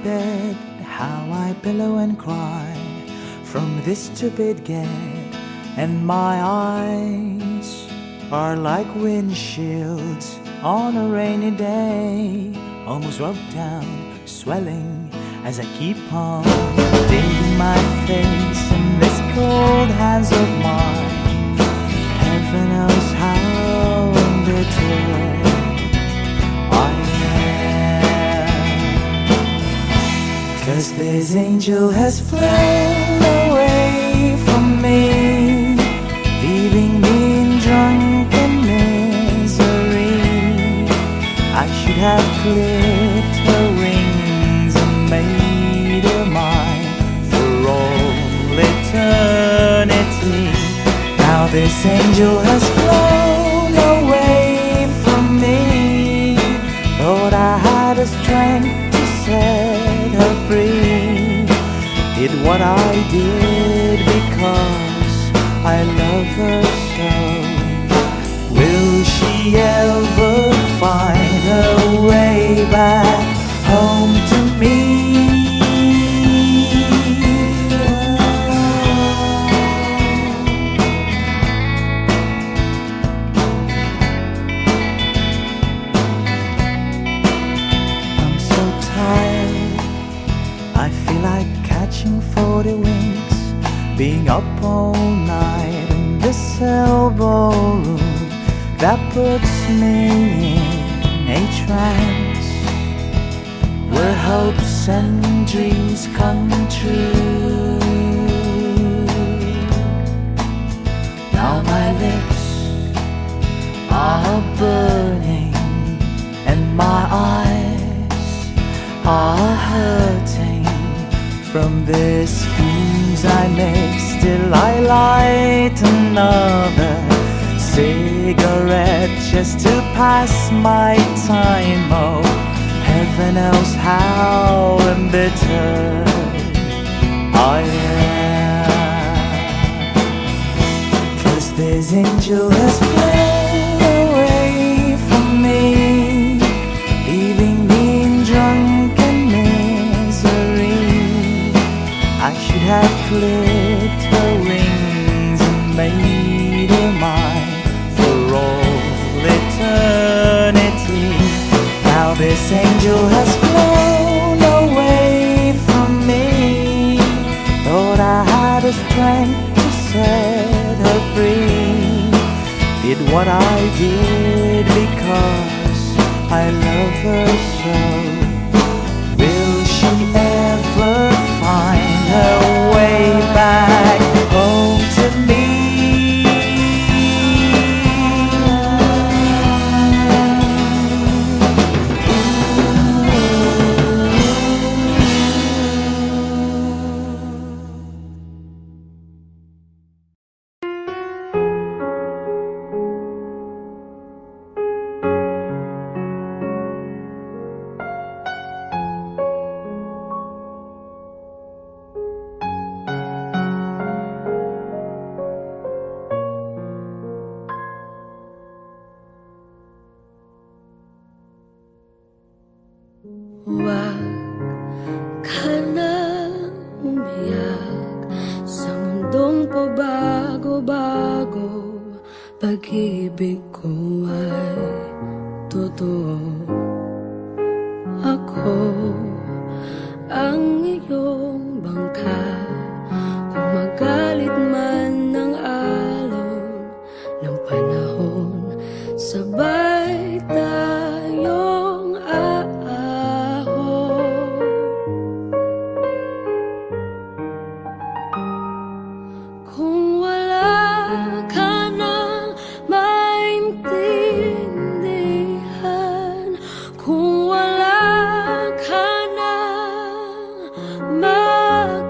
bed, how I pillow and cry from this stupid gag, and my eyes are like windshields on a rainy day, almost rubbed down, swelling as I keep on digging my face in this cold hands of mine. Heaven knows how bitter I am, 'cause this angel has flown away from me, leaving me in drunken misery. I should have clipped her wings and made her mine for all eternity. Now this angel has flown away from me. Thought I had the strength to set her free. Did what I did because I love her so. Will she ever find her way back home to me? I'm so tired, I feel like catching 40 winks, being up all night in this elbow room that puts me in a trance, where hopes and dreams come true. Now my lips are burning and my eyes are hurting from these fumes I make. Still I light another cigarette just to pass my time. Oh, heaven knows how embittered I am, 'cause this angel has flown away from me, leaving me in drunken misery. I should have clipped her wings and made her mine for all eternity. Now this angel has flown away from me. Thought I had the strength to set her free. Did what I did because I love her so. Will she ever find her way back home to me? Huwag ka na umiyak sa mundong pabago-bago. Pag-ibig ko ay totoo. Ako ang iyong bangka. Kung magalit man ng alon ng panahon, sabay tayong kung wala ka nang maintindihan, kung wala ka nang makapitan,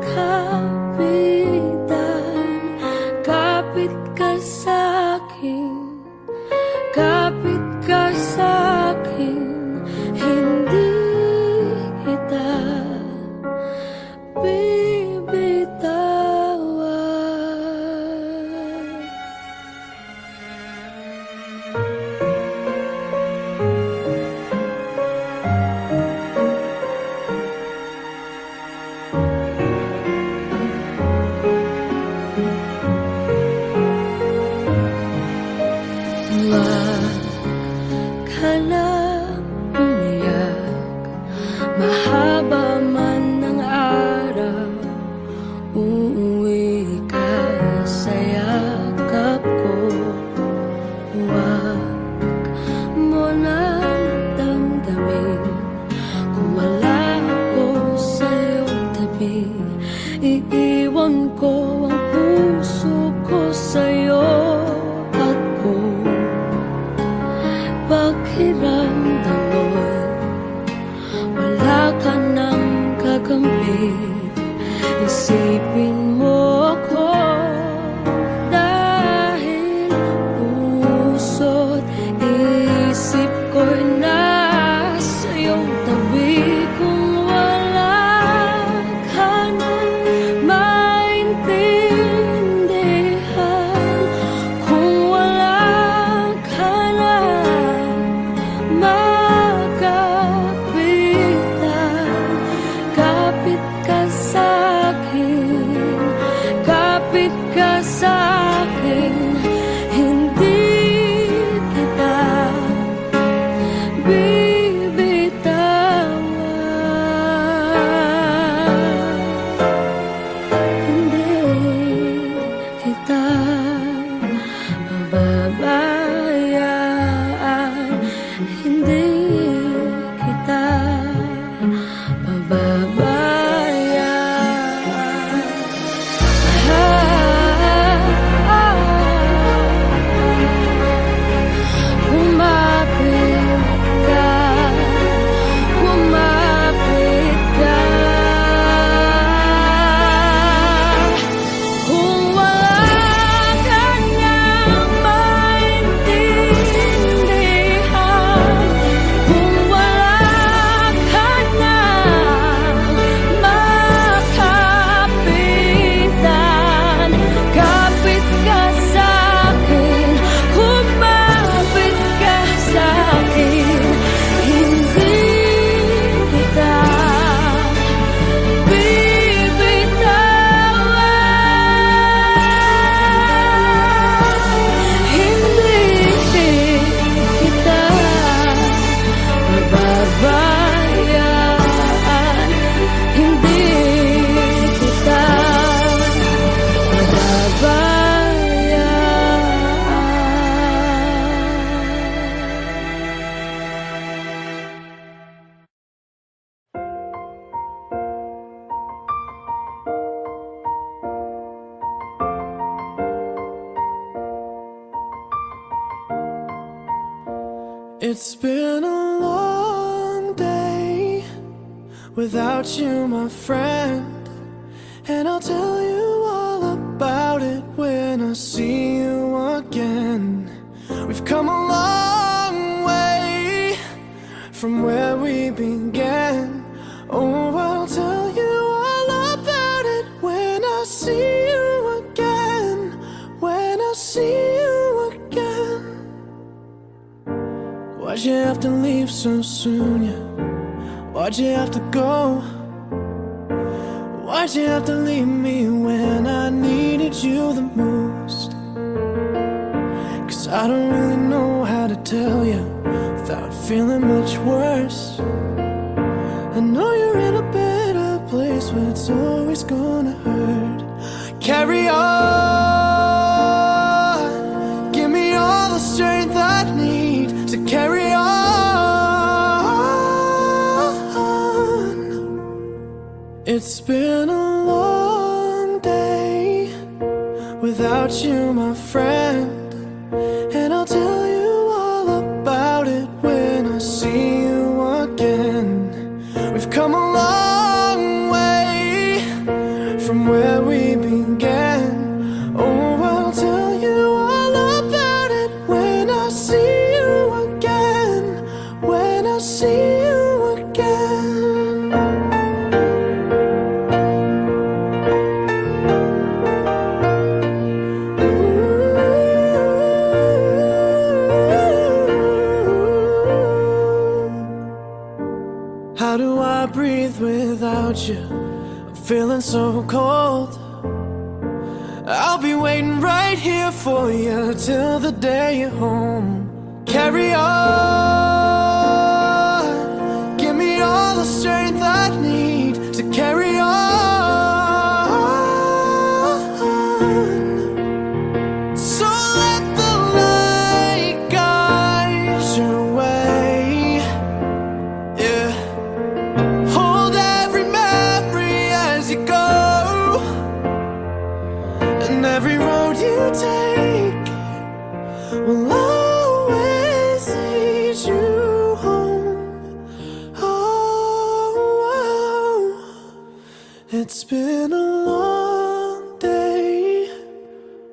kapit ka sa'kin, kapit ka sa'kin, hindi kita Isip ko'y nasa iyong tabi. Kung wala ka nang maintindihan, kung wala ka nang makapitan, kapit ka sa'kin, kapit ka sa'kin, hindi kita bibitawan, hindi kita pababayaan, hindi kita pababayaan. Kumapit ka, kumapit ka. Kung wala ka nang maintindihan, kung wala ka nang makapitan, kapit ka sa'kin, kumapit ka sa'kin, hindi kita bibitawan, hindi kita pababayaan, hindi kita It's been a long day without you, my friend, and I'll tell you all about it when I see you again. We've come a long way from where we began. Oh, I'll tell you all about it when I see you again, when I see you again. Why'd you have to leave so soon, yeah? Why'd you have to go? Why'd you have to leave me when I needed you the most? 'Cause I don't really know how to tell you without feeling much worse. I know you're in a better place, but it's always gonna hurt. Carry on, give me all the strength I need to carry on. It's been a long day without you, my friend, and I'll tell you all about it when I see you again. We've come a long way from where we began. Oh, I'll tell you all about it when I see you again, when I see you again. How do I breathe without you? I'm feeling so cold. I'll be waiting right here for you till the day you're home. Carry on, give me all the strength I need to carry on. So let the light guide your way, yeah. Hold every memory as you go, and every road you take will always lead you home. Oh, it's been a long day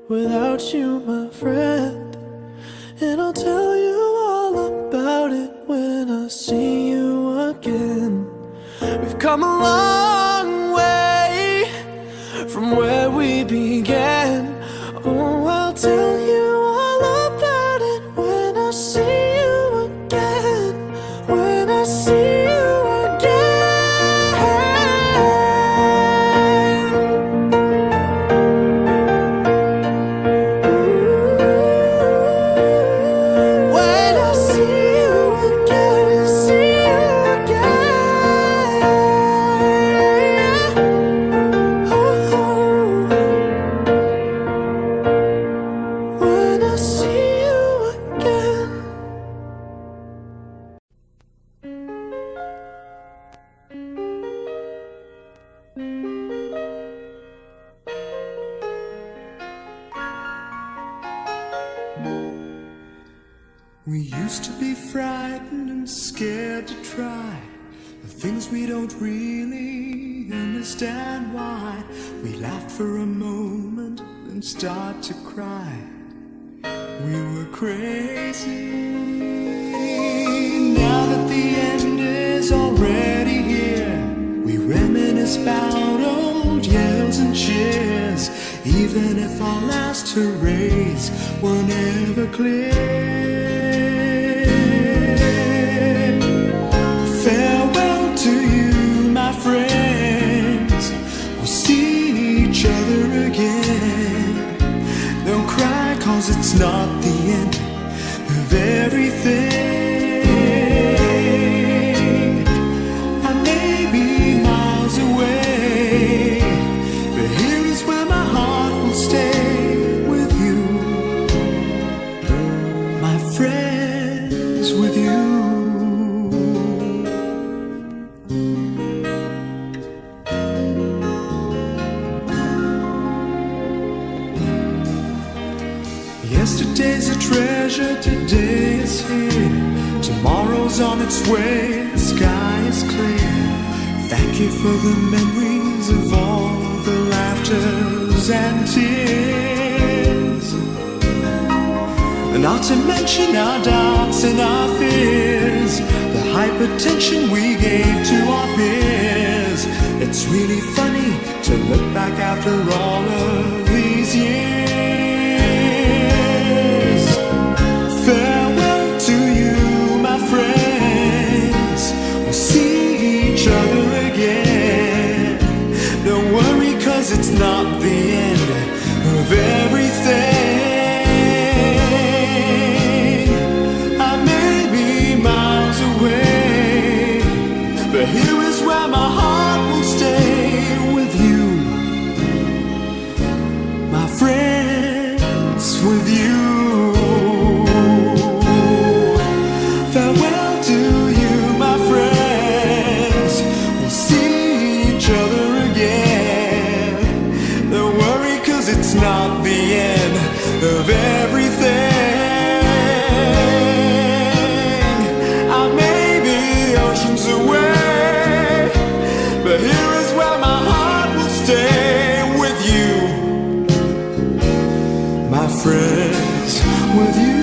without you, my friend, and I'll tell you come a long way from where we began. Oh, I'll tell you all about it when I see you again. When I see you We used to be frightened and scared to try the things we don't really understand why. We laughed for a moment and start to cry. We were crazy. Now that the end is already here, we reminisce about old yells and cheers, even if our last hurrays were never clear. Farewell to you, my friends. We'll see each other again. Don't cry, 'cause it's not the end of everything. I may be miles away, but here is where my heart will stay with you, my friends, with you. Yesterday's a treasure, today is here. Tomorrow's on its way, the sky is clear. Thank you for the memories of all the laughters and tears. Not to mention our doubts and our fears, the hypertension we gave to our peers. It's really funny to look back after all of these years. Farewell to you, my friends. We'll see each other again. Don't worry, 'cause it's not the end of everything. I may be miles away, but here is where my heart will stay with you, my friends, with you. Farewell to you, my friends. We'll see each other again. Don't worry, 'cause it's not the end of everything. I may be oceans away, but here is where my heart will stay with you, my friends, with you.